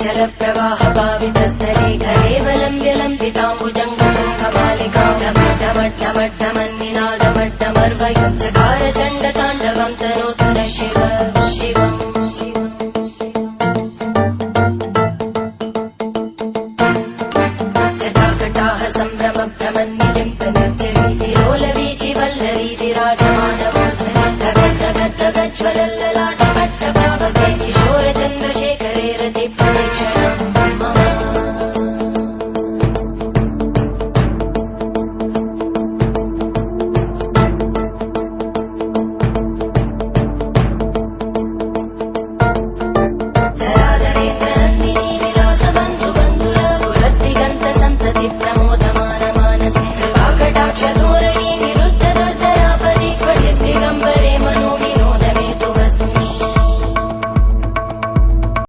चल प्रवाह पावितस्थले घरेवलम्ब्य लम्बिताम्बुजङ्गतुङ्गमालिकां ढमड्ढमड्ढमड्ढमन्निनादमड्ढमर्वयं चकार चण्डताण्डवं तनोतु न शिव शिवम् जटाकटाः